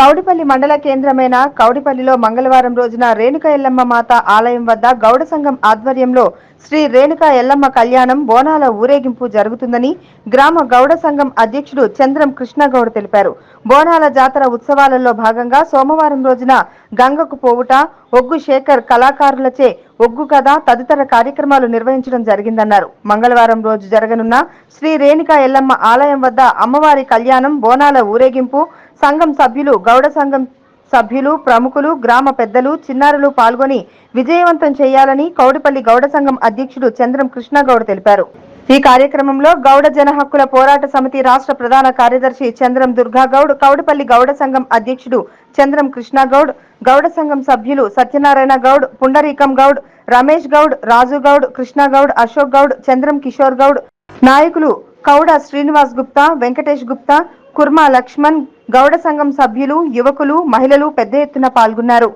కౌడిపల్లి మండల కేంద్రమైన కౌడిపల్లిలో మంగళవారం రోజున రేణుక ఎల్లమ్మ మాత ఆలయం వద్ద గౌడ సంఘం ఆధ్వర్యంలో శ్రీ రేణుక ఎల్లమ్మ కళ్యాణం బోనాల ఊరేగింపు జరుగుతుందని గ్రామ గౌడ సంఘం అధ్యక్షుడు చంద్రం కృష్ణగౌడ్ తెలిపారు. బోనాల జాతర ఉత్సవాలలో భాగంగా సోమవారం రోజున గంగకు పోవుట, ఒగ్గు శేఖర్ కళాకారులచే ఒగ్గు కథ తదితర కార్యక్రమాలు నిర్వహించడం జరిగిందన్నారు. మంగళవారం రోజు జరగనున్న శ్రీ రేణుక ఎల్లమ్మ ఆలయం వద్ద అమ్మవారి కళ్యాణం, బోనాల ఊరేగింపు సంఘం సభ్యులు, గౌడ సంఘం సభ్యులు, ప్రముఖులు, గ్రామ పెద్దలు, చిన్నారులు పాల్గొని విజయవంతం చేయాలని కౌడిపల్లి గౌడ సంఘం అధ్యక్షుడు చంద్రం కృష్ణగౌడ్ తెలిపారు. ఈ కార్యక్రమంలో గౌడ జన హక్కుల పోరాట సమితి రాష్ట్ర ప్రధాన కార్యదర్శి చంద్రం దుర్గాగౌడ్, కౌడిపల్లి గౌడ సంఘం అధ్యక్షుడు చంద్రం కృష్ణగౌడ్, గౌడ సంఘం సభ్యులు సత్యనారాయణ గౌడ్, పుండరీకం గౌడ్, రమేష్ గౌడ్, రాజు గౌడ్, కృష్ణగౌడ్, అశోక్ గౌడ్, చంద్రం కిషోర్ గౌడ్, నాయకులు కౌడ శ్రీనివాస్ గుప్తా, వెంకటేష్ గుప్తా, కుర్మా లక్ష్మణ్, గౌడ సంఘం సభ్యులు, యువకులు, మహిళలు పెద్ద ఎత్తున పాల్గొన్నారు.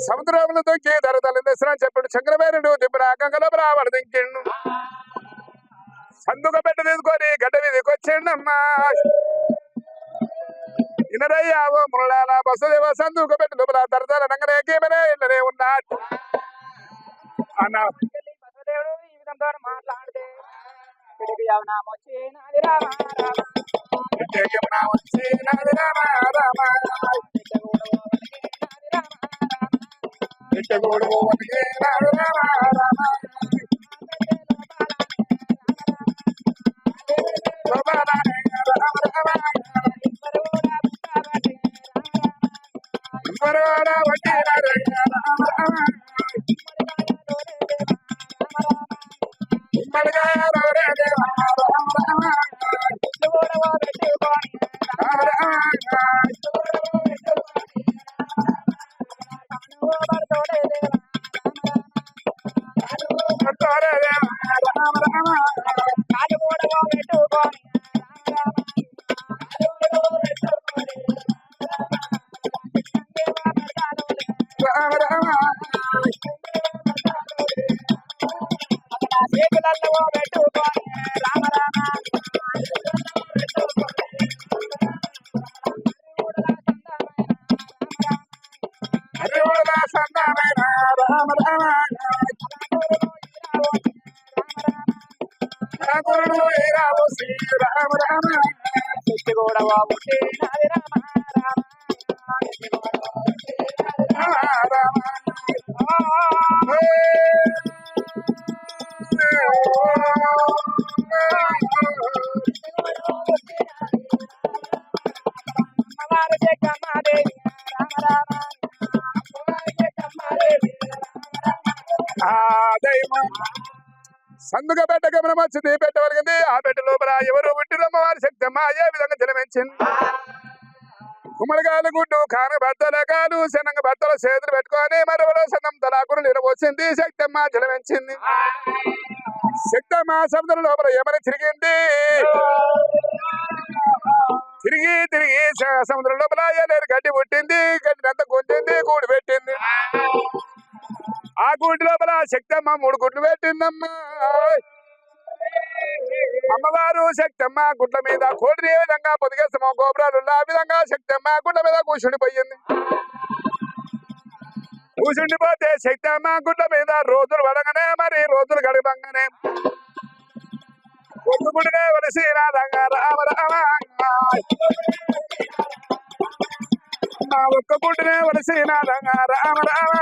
సముద్రంలో దొక్కి ధరతల్లి దర్శనం చెప్పాడు చంద్రమేరుడు దిబ్బన గంగలో రావడు దింకిండు సందుక పెట్ట తీసుకొని గడ్డ మీదకి వచ్చిండమ్మా ఇనరయ్యావో మురళాల బసదేవ సందుక పెట్టి దుబ్బల ధరతల నంగనే గేమనే ఇళ్ళనే ఉన్నాడు అన్న బసదేవుడు ఈ విధంగా మాట్లాడితే గుడ్డలలో పెట్టుకొని రామ రామ హరివుల సందమైన రామ రామ గురుడు రావు శ్రీ రామ రామ శక్తి కూడా బాగుంటే సందుగా పెట్ట గమనం వచ్చింది పెట్టవలిగింది ఆ పెట్ట లోపల ఎవరు పుట్టిరమ్మ వారి శక్తమ్మ ఏ విధంగా జలమించింది కుమ్మడికాయలు గుడ్డు కాన బద్దల కాలు శనంగ బద్దల చేతులు పెట్టుకొని మరొకరు సన్నం తలాకులు నిలవచ్చింది శక్తమ్మ జలమించింది శక్తమ్మ సముద్రం లోపల ఏమని తిరిగింది తిరిగి తిరిగి సముద్రం లోపల ఏలేరు గడ్డి పుట్టింది గడ్డినంత గుంజింది గూడు పెట్టింది ఆ గూటి లోపల శక్తమ్మ 3 గుడ్లు పెట్టిందమ్మా అమ్మవారు శక్తమ్మ గుడ్ల మీద కోడిని ఏ విధంగా పొదిగేస్తామో గోపురాలు ఆ విధంగా శక్తమ్మ గుడ్ల మీద కూర్చుండిపోయింది కూర్చుండిపోతే శక్తమ్మ గుడ్ల మీద రోజులు పడగానే మరి రోజులు గడపంగానే ఒక్కగుడినే వలసి రాధంగా రామ రామ ఒక్క గుడ్డునే వలసి రాధంగా రామ రామ